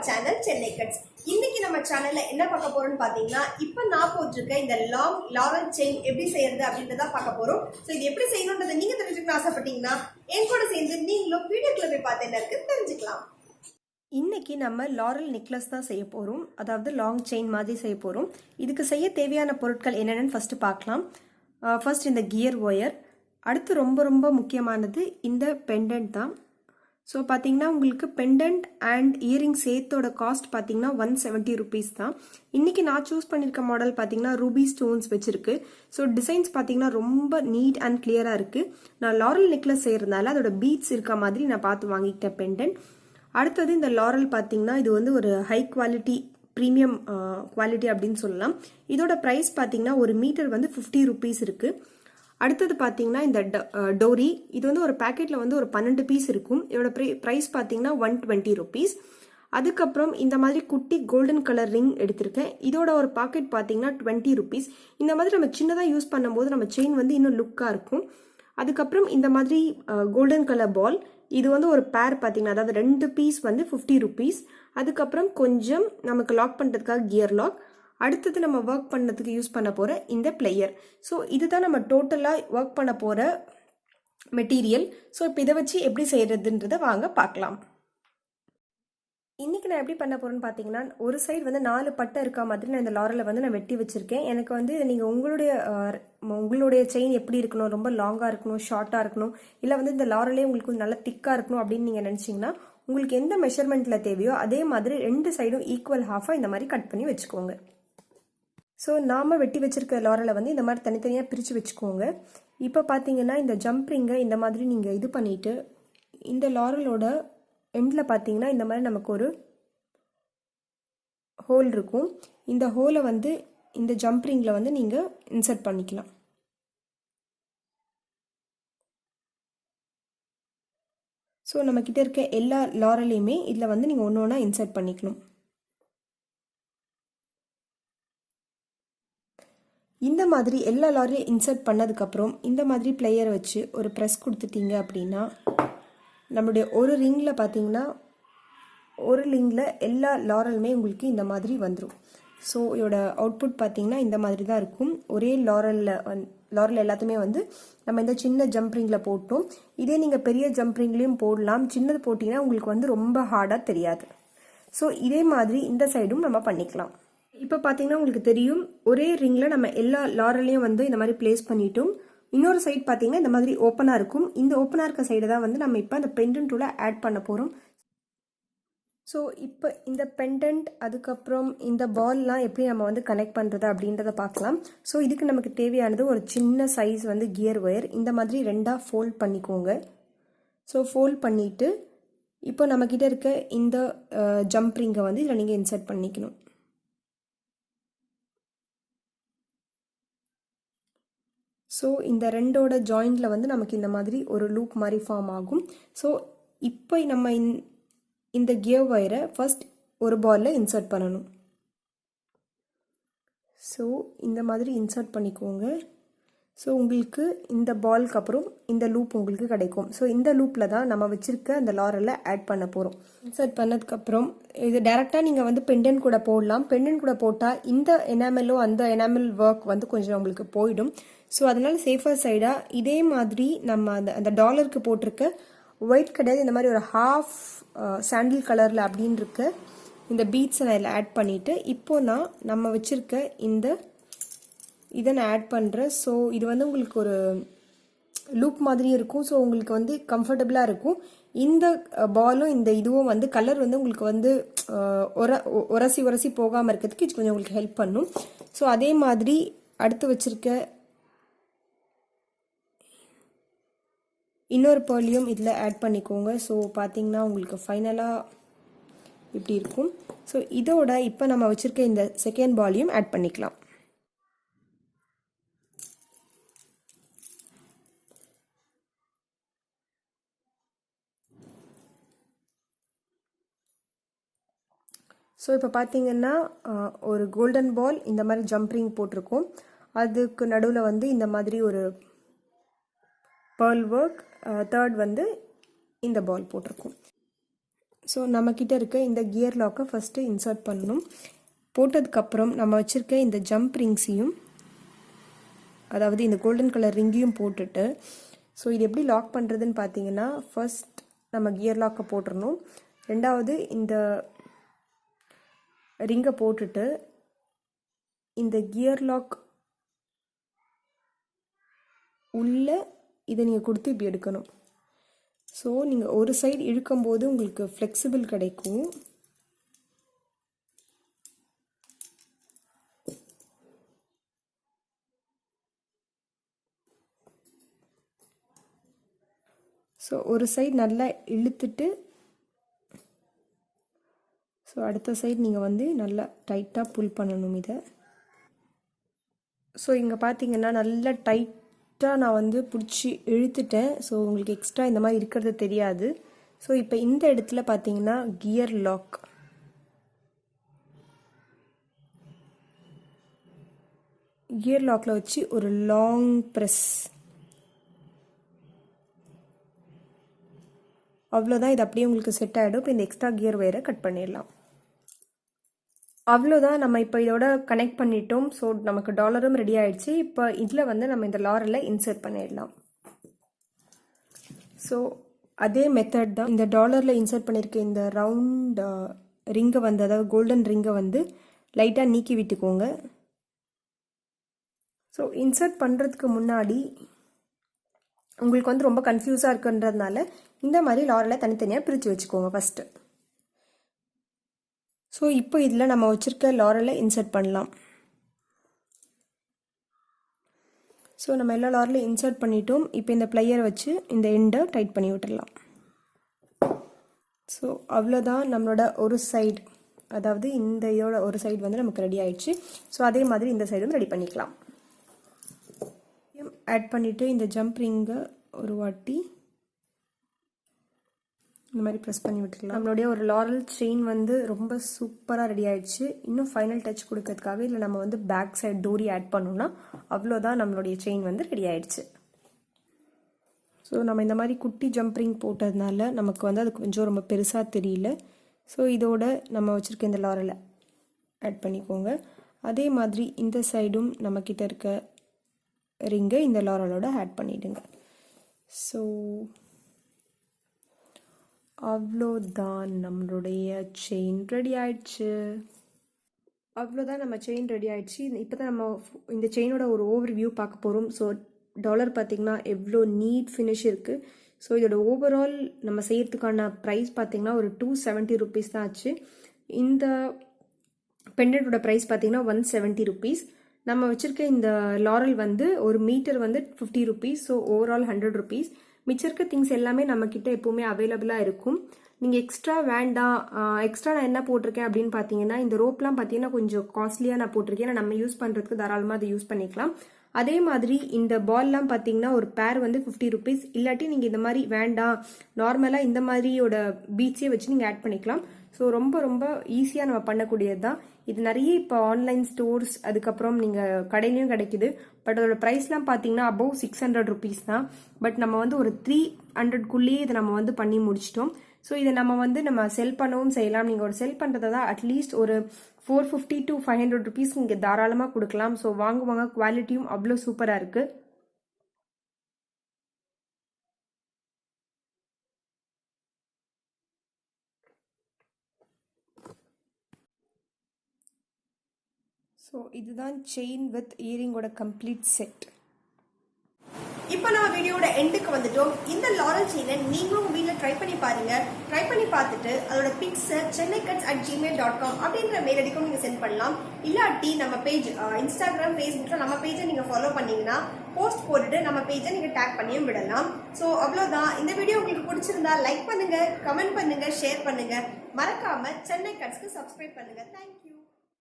Channel Chennai cuts. இன்னைக்கு நம்ம சேனல்ல என்ன பார்க்க போறோம்னு பாத்தீங்கன்னா, இப்ப நான் போட்டிருக்க இந்த லாங் லாரல் செயின் எப்படி செய்யறது அப்படின்றத பார்க்க போறோம். சோ இது எப்படி செய்யணும்ன்றதை நீங்க தெரிஞ்சுக்கணும் ஆசைப்பட்டீங்கன்னா என் கூட சேர்ந்து நீங்களும் வீடியோக்குள்ள போய் பார்த்து என்ன இருக்கு தெரிஞ்சுக்கலாம். இன்னைக்கு நம்ம லாரல் நெக்லஸ் தான் செய்ய போறோம், அதாவது லாங் செயின் மாதிரி செய்ய போறோம். இதுக்கு செய்ய தேவையான பொருட்கள் என்னென்னு ஃபர்ஸ்ட் பார்க்கலாம். ஃபர்ஸ்ட் இந்த கியர் ஒயர், அடுத்து ரொம்ப ரொம்ப முக்கியமானது இந்த பெண்டன்ட் தான். ஸோ பார்த்தீங்கன்னா உங்களுக்கு பெண்டன்ட் அண்ட் இயரிங் சேர்த்தோட காஸ்ட் பார்த்தீங்கன்னா 170 rupees தான். இன்றைக்கி நான் சூஸ் பண்ணியிருக்க மாடல் பார்த்தீங்கன்னா ரூபி ஸ்டோன்ஸ் வச்சுருக்கு. ஸோ டிசைன்ஸ் பார்த்தீங்கன்னா ரொம்ப நீட் அண்ட் கிளியராக இருக்குது. நான் லாரல் நெக்லஸ் செய்கிறதுனால அதோட பீட்ஸ் இருக்க மாதிரி நான் பார்த்து வாங்கிக்கிட்டேன் பெண்டன்ட். அடுத்தது இந்த லாரல் பார்த்தீங்கன்னா இது வந்து ஒரு ஹை குவாலிட்டி ப்ரீமியம் குவாலிட்டி அப்படின்னு சொல்லலாம். இதோட ப்ரைஸ் பார்த்தீங்கன்னா ஒரு மீட்டர் வந்து 50 rupees இருக்குது. அடுத்தது பார்த்தீங்கன்னா இந்த டோரி, இது வந்து ஒரு பேக்கெட்டில் வந்து ஒரு 12 பீஸ் இருக்கும். இதோட ப்ரைஸ் பார்த்தீங்கன்னா 120 rupees. அதுக்கப்புறம் இந்த மாதிரி குட்டி கோல்டன் கலர் ரிங் எடுத்திருக்கேன். இதோட ஒரு பாக்கெட் பார்த்தீங்கன்னா 20 rupees. இந்த மாதிரி நம்ம சின்னதாக யூஸ் பண்ணும்போது நம்ம செயின் வந்து இன்னும் லுக்காக இருக்கும். அதுக்கப்புறம் இந்த மாதிரி கோல்டன் கலர் பால், இது வந்து ஒரு பேர் பார்த்தீங்கன்னா அதாவது 2 பீஸ் வந்து 50 rupees. அதுக்கப்புறம் கொஞ்சம் நமக்கு லாக் பண்ணுறதுக்காக கியர் லாக். அடுத்தது நம்ம ஒர்க் பண்ணதுக்கு யூஸ் பண்ண போகிற இந்த பிளேயர். ஸோ இதுதான் நம்ம டோட்டலாக ஒர்க் பண்ண போகிற மெட்டீரியல். ஸோ இப்போ இதை வச்சு எப்படி செய்கிறதுன்றதை வாங்க பார்க்கலாம். இன்றைக்கி நான் எப்படி பண்ண போகிறேன்னு பார்த்தீங்கன்னா, ஒரு சைடு வந்து 4 பட்டை இருக்க மாதிரி நான் இந்த லாரலை வந்து நான் வெட்டி வச்சுருக்கேன். எனக்கு வந்து நீங்கள் உங்களுடைய செயின் எப்படி இருக்கணும், ரொம்ப லாங்காக இருக்கணும், ஷார்ட்டாக இருக்கணும், இல்லை வந்து இந்த லாரலே உங்களுக்கு நல்லா திக்காக இருக்கணும் அப்படின்னு நீங்கள் நினச்சிங்கன்னா உங்களுக்கு எந்த மெஷர்மெண்ட்டில் தேவையோ அதே மாதிரி 2 சைடும் ஈக்குவல் ஹாஃபாக இந்த மாதிரி கட் பண்ணி வச்சுக்கோங்க. ஸோ நாம் வெட்டி வச்சுருக்க லாரலை வந்து இந்த மாதிரி தனித்தனியாக பிரித்து வச்சுக்கோங்க. இப்போ பார்த்தீங்கன்னா இந்த ஜம்ப்ரிங்கை இந்த மாதிரி நீங்கள் இது பண்ணிவிட்டு இந்த லாரலோட எண்டில் பார்த்தீங்கன்னா இந்த மாதிரி நமக்கு ஒரு ஹோல் இருக்கும். இந்த ஹோலை வந்து இந்த ஜம்ப்ரிங்கில் வந்து நீங்கள் இன்சர்ட் பண்ணிக்கலாம். ஸோ நம்மக்கிட்ட இருக்க எல்லா லாரலையுமே இதில் வந்து நீங்கள் ஒன்று ஒன்றா இன்சர்ட் பண்ணிக்கணும். இந்த மாதிரி எல்லா லாரையும் இன்சர்ட் பண்ணதுக்கப்புறம் இந்த மாதிரி பிளேயரை வச்சு ஒரு ப்ரெஸ் கொடுத்துட்டீங்க அப்படின்னா நம்மளுடைய ஒரு ரிங்கில் பார்த்தீங்கன்னா ஒரு ரிங்கில் எல்லா லாரலுமே உங்களுக்கு இந்த மாதிரி வந்துடும். ஸோ இதோட அவுட்புட் பார்த்தீங்கன்னா இந்த மாதிரி தான் இருக்கும். ஒரே லாரல் எல்லாத்தையுமே வந்து நம்ம இந்த சின்ன ஜம்ப்ரிங்கில் போட்டோம். இதே நீங்கள் பெரிய ஜம்ப்ரிங்லேயும் போடலாம். சின்னது போட்டிங்கன்னா உங்களுக்கு வந்து ரொம்ப ஹார்டாக தெரியாது. ஸோ இதே மாதிரி இந்த சைடும் நம்ம பண்ணிக்கலாம். இப்போ பார்த்தீங்கன்னா உங்களுக்கு தெரியும், ஒரே ரிங்கில் நம்ம எல்லா லாரலையும் வந்து இந்த மாதிரி பிளேஸ் பண்ணிட்டோம். இன்னொரு சைட் பார்த்தீங்கன்னா இந்த மாதிரி ஓப்பனாக இருக்கும். இந்த ஓப்பனாக இருக்க சைடு தான் வந்து நம்ம இப்போ அந்த பெண்டன்ட் டூலை ஆட் பண்ண போகிறோம். ஸோ இப்போ இந்த பெண்டன்ட் அதுக்கப்புறம் இந்த பால்லாம் எப்படி நம்ம வந்து கனெக்ட் பண்ணுறது அப்படின்றத பார்க்கலாம். ஸோ இதுக்கு நமக்கு தேவையானது ஒரு சின்ன சைஸ் வந்து கியர் ஒயர் இந்த மாதிரி 2ஆக ஃபோல்ட் பண்ணிக்கோங்க. ஸோ ஃபோல்ட் பண்ணிவிட்டு இப்போ நம்மக்கிட்ட இருக்க இந்த ஜம்ப்ரிங்கை வந்து இதில் நீங்கள் இன்சர்ட் பண்ணிக்கணும். ஸோ இந்த ரெண்டோட ஜாயிண்டில் வந்து நமக்கு இந்த மாதிரி ஒரு லூப் மாதிரி ஃபார்ம் ஆகும். ஸோ இப்போ நம்ம இந்த கியர் ஒயரை ஃபர்ஸ்ட் ஒரு பாலில் இன்சர்ட் பண்ணணும். ஸோ இந்த மாதிரி இன்சர்ட் பண்ணிக்கோங்க. ஸோ உங்களுக்கு இந்த பாலுக்கு அப்புறம் இந்த லூப் உங்களுக்கு கிடைக்கும். ஸோ இந்த லூப்பில் தான் நம்ம வச்சுருக்க அந்த லாரலை ஆட் பண்ண போகிறோம். இன்சர்ட் பண்ணதுக்கப்புறம் இது டேரெக்டாக நீங்கள் வந்து பெண்டன்ட் கூட போடலாம். பெண்டன்ட் கூட போட்டால் இந்த எனாமலோ அந்த எனாமல் ஒர்க் வந்து கொஞ்சம் உங்களுக்கு போயிடும். ஸோ அதனால் சேஃபர் சைடாக இதே மாதிரி நம்ம அந்த டாலருக்கு போட்டிருக்க ஒயிட் கிடையாது, இந்த மாதிரி ஒரு ஹாஃப் சாண்டில் கலரில் அப்படின்னு இருக்க இந்த பீட்ஸை நான் இதில் ஆட் பண்ணிவிட்டு இப்போ நம்ம வச்சுருக்க இதை நான் ஆட் பண்ணுறேன். ஸோ இது வந்து உங்களுக்கு ஒரு லூப் மாதிரி இருக்கும். ஸோ உங்களுக்கு வந்து கம்ஃபர்டபுளாக இருக்கும். இந்த பாலும் இந்த இதுவும் வந்து கலர் வந்து உங்களுக்கு வந்து உரசி போகாமல் இருக்கிறதுக்கு இது கொஞ்சம் உங்களுக்கு ஹெல்ப் பண்ணும். ஸோ அதே மாதிரி அடுத்து வச்சுருக்க இன்னொரு பேர்லையும் இதில் ஆட் பண்ணிக்கோங்க. ஸோ பார்த்தீங்கன்னா உங்களுக்கு ஃபைனலாக இப்படி இருக்கும். ஸோ இதோட இப்போ நம்ம வச்சுருக்க இந்த செகண்ட் பாலையும் ஆட் பண்ணிக்கலாம். ஸோ இப்போ பார்த்தீங்கன்னா ஒரு கோல்டன் பால் இந்த மாதிரி ஜம்ப்ரிங் போட்டிருக்கோம். அதுக்கு நடுவில் வந்து இந்த மாதிரி ஒரு பேர்ல் ஒர்க், தேர்ட் வந்து இந்த பால் போட்டிருக்கோம். ஸோ நம்மக்கிட்ட இருக்க இந்த கியர் லாக்கை ஃபஸ்ட்டு இன்சர்ட் பண்ணணும். போட்டதுக்கப்புறம் நம்ம வச்சுருக்க இந்த ஜம்ப் ரிங்ஸையும், அதாவது இந்த கோல்டன் கலர் ரிங்கையும் போட்டுட்டு, ஸோ இது எப்படி லாக் பண்ணுறதுன்னு பார்த்தீங்கன்னா, ஃபர்ஸ்ட் நம்ம கியர் லாக்கை போட்டுடணும். ரெண்டாவது இந்த ரிங்கை போட்டுட்டு இந்த கியர் லாக் உள்ள இதை நீங்கள் கொடுத்து இப்படி எடுக்கணும். ஸோ நீங்கள் ஒரு சைடு இழுக்கும்போது உங்களுக்கு ஃப்ளெக்சிபிள் கிடைக்கும். ஸோ ஒரு சைடு நல்லா இழுத்துட்டு, ஸோ அடுத்த சைடு நீங்கள் வந்து நல்லா டைட்டாக புல் பண்ணணும் இதை. ஸோ இங்கே பார்த்தீங்கன்னா நல்லா டைட்டாக நான் வந்து பிடிச்சி இழுத்துட்டேன். ஸோ உங்களுக்கு எக்ஸ்ட்ரா இந்த மாதிரி இருக்கிறது தெரியாது. ஸோ இப்போ இந்த இடத்துல பார்த்தீங்கன்னா கியர் லாக்கில் வச்சு ஒரு லாங் ப்ரெஸ். அவ்வளோதான், இது அப்படியே உங்களுக்கு செட் ஆகிடும். இப்போ இந்த எக்ஸ்ட்ரா கியர் வயரை கட் பண்ணிடலாம். அவ்வளோதான், நம்ம இப்போ இதோட கனெக்ட் பண்ணிட்டோம். ஸோ நமக்கு டாலரும் ரெடி ஆகிடுச்சு. இப்போ இதில் வந்து நம்ம இந்த லாரலில் இன்சர்ட் பண்ணிடலாம். ஸோ அதே மெத்தட் தான். இந்த டாலரில் இன்சர்ட் பண்ணியிருக்க இந்த ரவுண்ட் ரிங்கை வந்து, அதாவது கோல்டன் ரிங்கை வந்து லைட்டாக நீக்கி விட்டுக்கோங்க. ஸோ இன்சர்ட் பண்ணுறதுக்கு முன்னாடி உங்களுக்கு வந்து ரொம்ப கன்ஃபியூஸாக இருக்குன்றதுனால இந்த மாதிரி லாரலை தனித்தனியாக பிரித்து வச்சுக்கோங்க ஃபஸ்ட்டு. ஸோ இப்போ இதில் நம்ம வச்சுருக்க லாரலை இன்சர்ட் பண்ணலாம். ஸோ நம்ம எல்லா லாரலையும் இன்சர்ட் பண்ணிட்டோம். இப்போ இந்த ப்ளையரை வச்சு இந்த எண்டை டைட் பண்ணி விட்டுடலாம். ஸோ அவ்வளோதான், நம்மளோட ஒரு சைடு, அதாவது இந்த இதோட ஒரு சைடு வந்து நமக்கு ரெடி ஆயிடுச்சு. ஸோ அதே மாதிரி இந்த சைடும் ரெடி பண்ணிக்கலாம். ஆட் பண்ணிவிட்டு இந்த ஜம்ப் ரிங்கை ஒரு வாட்டி இந்த மாதிரி ப்ரெஸ் பண்ணி விட்டுக்கலாம். நம்மளுடைய ஒரு லாரல் செயின் வந்து ரொம்ப சூப்பராக ரெடி ஆயிடுச்சு. இன்னும் ஃபைனல் டச் கொடுக்கறதுக்காக இல்லை நம்ம வந்து பேக் சைடு டோரி ஆட் பண்ணோம்னா அவ்வளோதான், நம்மளுடைய செயின் வந்து ரெடி ஆயிடுச்சு. ஸோ நம்ம இந்த மாதிரி குட்டி ஜம்ப்ரிங் போட்டதுனால நமக்கு வந்து அது கொஞ்சம் ரொம்ப பெருசாக தெரியல. ஸோ இதோட நம்ம வச்சுருக்க இந்த லாரலை ஆட் பண்ணிக்கோங்க. அதே மாதிரி இந்த சைடும் நம்மக்கிட்ட இருக்க ரிங்கை இந்த லாரலோட ஆட் பண்ணிவிடுங்க. ஸோ அவ்வளோதான், நம்மளுடைய செயின் ரெடி ஆயிடுச்சு. அவ்வளோதான், நம்ம செயின் ரெடி ஆயிடுச்சு. இப்போ தான் நம்ம இந்த செயினோட ஒரு ஓவர் வியூ பார்க்க போகிறோம். ஸோ டாலர் பார்த்திங்கன்னா எவ்வளோ நீட் ஃபினிஷ் இருக்குது. ஸோ இதோட ஓவரால் நம்ம செய்கிறதுக்கான ப்ரைஸ் பார்த்திங்கன்னா ஒரு 270 rupees தான் ஆச்சு. இந்த பெண்டன்ட்டோட ப்ரைஸ் பார்த்திங்கன்னா 170 rupees. நம்ம வச்சுருக்க இந்த லாரல் வந்து ஒரு மீட்டர் வந்து 50 rupees. So overall 100 rupees. மிச்சம் இருக்க திங்ஸ் எல்லாமே நம்மக்கிட்ட எப்போவுமே அவைலபிளாக இருக்கும். நீங்கள் எக்ஸ்ட்ரா வேண்டாம், எக்ஸ்ட்ரா நான் என்ன போட்டிருக்கேன் அப்படின்னு பார்த்தீங்கன்னா, இந்த ரோப்லாம் பார்த்தீங்கன்னா கொஞ்சம் காஸ்ட்லியாக நான் போட்டிருக்கேன். ஏன்னா நம்ம யூஸ் பண்ணுறதுக்கு தாராளமாக அதை யூஸ் பண்ணிக்கலாம். அதே மாதிரி இந்த பால்லாம் பார்த்தீங்கன்னா ஒரு பேர் வந்து 50 rupees. இல்லாட்டி நீங்கள் இந்த மாதிரி வேண்டாம், நார்மலாக இந்த மாதிரியோட பீட்ஸே வச்சு நீங்கள் ஆட் பண்ணிக்கலாம். ஸோ ரொம்ப ரொம்ப ஈஸியாக நம்ம பண்ணக்கூடியது தான் இது. நிறைய இப்போ ஆன்லைன் ஸ்டோர்ஸ், அதுக்கப்புறம் நீங்கள் கடையிலையும் கிடைக்குது. பட் அதோட ப்ரைஸ்லாம் பார்த்தீங்கன்னா அபவ் 600 rupees தான். பட் நம்ம வந்து ஒரு 300க்குள்ளேயே இதை நம்ம வந்து பண்ணி முடிச்சிட்டோம். ஸோ இதை நம்ம செல் பண்ணவும் செய்யலாம். நீங்கள் ஒரு செல் பண்ணுறதை தான் அட்லீஸ்ட் ஒரு 450 to 500 rupees இங்கே தாராளமாக கொடுக்கலாம். ஸோ வாங்குவாங்க, குவாலிட்டியும் அவ்வளோ சூப்பராக இருக்குது. ஸோ இதுதான் செயின் வித் இயரிங்கோட கம்ப்ளீட் செட். இப்போ நம்ம வீடியோட எண்டுக்கு வந்துட்டோம். இந்த லாரல் செயினை நீங்களும் வீட்டில் ட்ரை பண்ணி பாருங்க. ட்ரை பண்ணி பார்த்துட்டு அதோட பிக்ஸை chennaicuts@gmail.com அப்படின்ற மெயில் ஐடிக்கும் நீங்கள் சென்ட் பண்ணலாம். இல்லாட்டி நம்ம பேஜ் இன்ஸ்டாகிராம், ஃபேஸ்புக்கில் நம்ம பேஜை நீங்கள் ஃபாலோ பண்ணீங்கன்னா போஸ்ட் போட்டுட்டு நம்ம பேஜை நீங்கள் டேக் பண்ணியும் விடலாம். ஸோ அவ்வளோதான். இந்த வீடியோ உங்களுக்கு பிடிச்சிருந்தா லைக் பண்ணுங்க, கமெண்ட் பண்ணுங்க, ஷேர் பண்ணுங்க. மறக்காம சென்னை கட்ஸ்க்கு சப்ஸ்கிரைப் பண்ணுங்க. தேங்க்யூ.